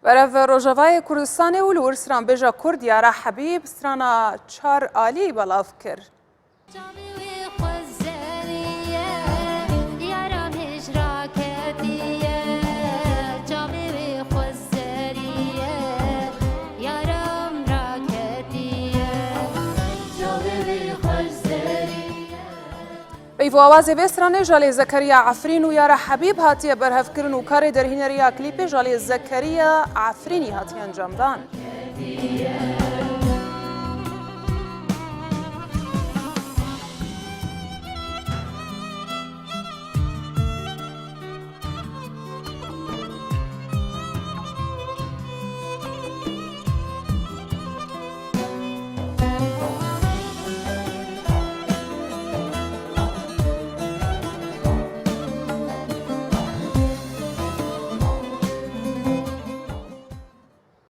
برف روژاوای کردستان ولور سران بجا کرد یارا حبیب سرانا چار آلی بلاف کر. بیو آواز بسرانه جالی زکریا عفرین و یارا حبیب هاتیه برهف کرن و کار در هنریا کلیپ جالی زکریا عفرینی هاتی انجام دان.